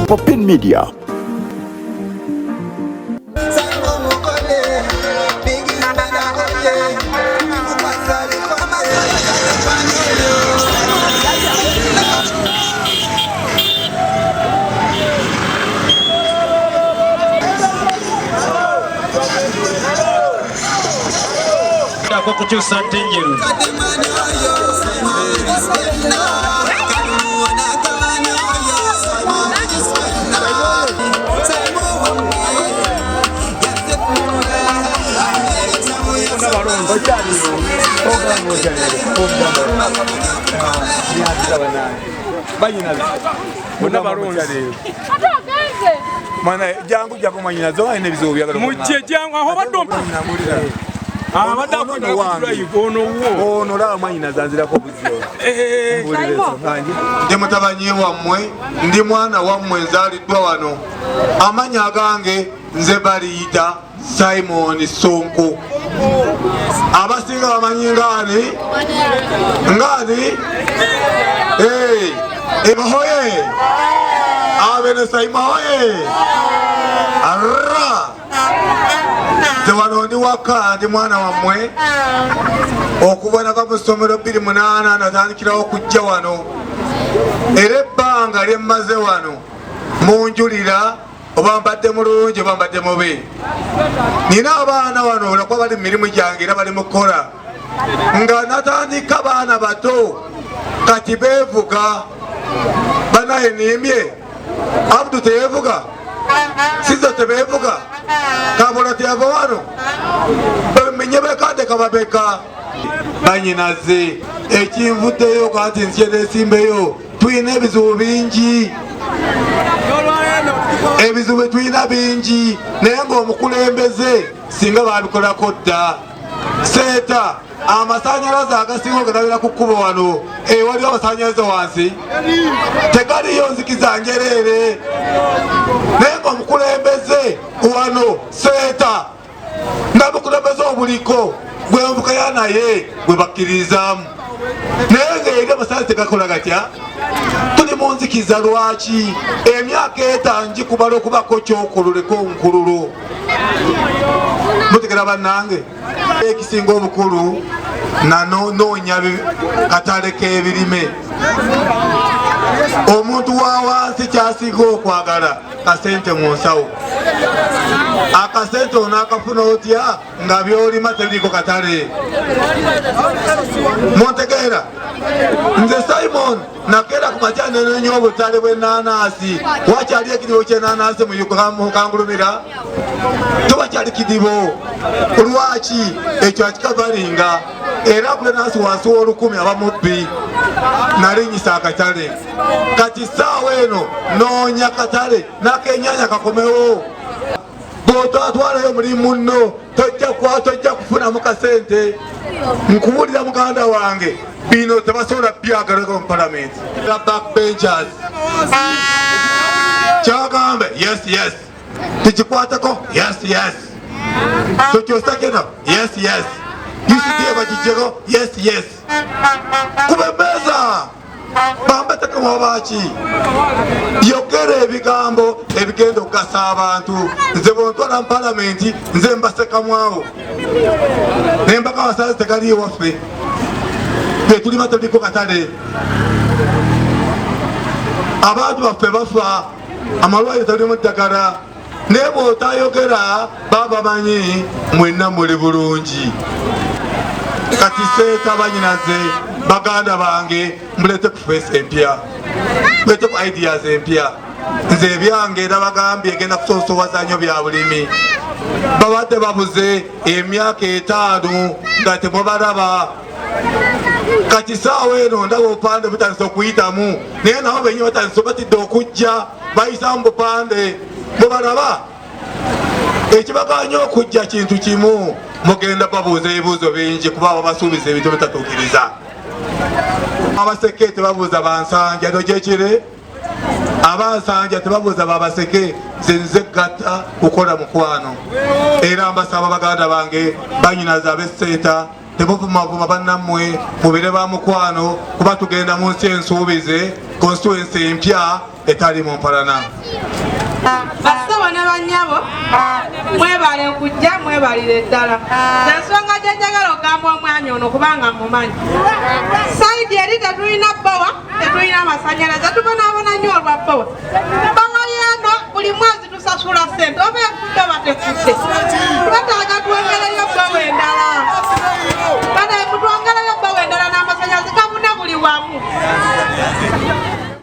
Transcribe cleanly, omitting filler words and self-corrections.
Popin Media. Kukyusa ntenjeru Mana jangu jago manyina zo ine bizo byagala mujje jangu aho badompa ono la manyina zanzira ko buzio ndi mutabani wammwe ndi mwana wammwe nzaliddwa wano amanya agange nze baliyita Simon Sonko abasinga bamanyi ngani ebahoye abene Simon hoye arra Tewano ndi waka ndi mwana wammwe okubona ka musomero 28 natandikirawo kujja wano era ebbanga lyemmaze wano munjulira oba mbadde mulungi oba mbadde mubi nina abaana wano olwokuba bali mu mirimu gyange era bali mukola nga natandika baana bato kati beevuga banaye nimye Abdu teyevuga Siza tebevuga kabula tyava wano bamenye bekande kababeka banyinaze ekinvuddeyo kati nsyera esimbeyo tuyina ebizibu bingi ebizibu tuyina bingi naye ng'omukulembeze singa babikolako dda seeta amasanyalaze agasinga ogadabira ku kkubo wano waliwo amasanyalaze wansi tegaliyo nzikiza njereere naye ng'omukulembeze wano seeta namukulembeze obuliko gwe nvukaya naye gwe bakkirizaamu naye ng'eri amasanyalaze tegakola gatya tuli mu nzikiza lwaki emyaka etangi kubala okubako kyokululeko nkululu mutegera bannange ekisinga obukulu nanoonya katale k'ebirime omuntu wa wansi kyasinga okwagala kasente mu nsawo akasente ono akafuna otya nga byolima tebiriko katale montegeera nze Simon nakeera ku makya nenoonya obutale bw'ennaanasi wakyali ekidibo ky'ennaanasi mu kangulumira tobakyali kidibo lwaki ekyo akikavalinga era ku ennaanasi wansi w'olukumi abamubbi nalinyisa akatale kati saawa eno noonya katale n'akenyanya kakomewo bw'otwatwalayo mulimu nno tojja kufunamu kasente nkuwulira muganda wange bino tebasobola byagalako mu palamenti backbenchers kyagambe yes tukikwatako yes tukyosakeno yes UCD bakijjeko yes kubemeza bambateko mwabaki yogera ebigambo ebigenda okugasa abantu nze bontwala mu palamenti nze mbasekamwawo nembaka amasanyalaze tegaliyo waffe betulima tebuliko katale abantu baffe bafa amalwaliro tebulimu ddagala naye bw'otayogera baba bamanyi mwenna muli bulungi kati seeta banyinaze baganda bange mulete ku face empya mulete ku ideas empya nze ebyange era bagambye egenda kusoosowaza nnyo bya bulimi babadde babuze emyaka 5 nga temubalaba kati saawa eno ndaba obupande butandise okuyitamu naye nabo benye batandise batidde okujja bayisa mu bupande mubalaba ekibaganya okujja kintu kimu mugenda babuuza ebibuuzo bingi kuba babasuubiza ebintu bitatuukiriza abaseke tebabuuza bansanja nogyekire abansanja tebabuuza babaseke zenze gatta kukola mukwano era mbasaba baganda bange banyinaza ab'esseeta tebuvumavuma bannammwe mubire ba mukwano kuba tugenda mu nsi ensuubize constituency empya etali mu mpalana. Bassebo ne bannyabo mwebale okujja mwebalire ddala ensonga gye njagala okugamba omwami ono kubanga mumanyi saidi eri tetulina bbowa tetulina amasannyalaze tubonaabona nnyo olwa bbowa bawa yeno buli mwezi tusasula ssente oba efudde oba tefudde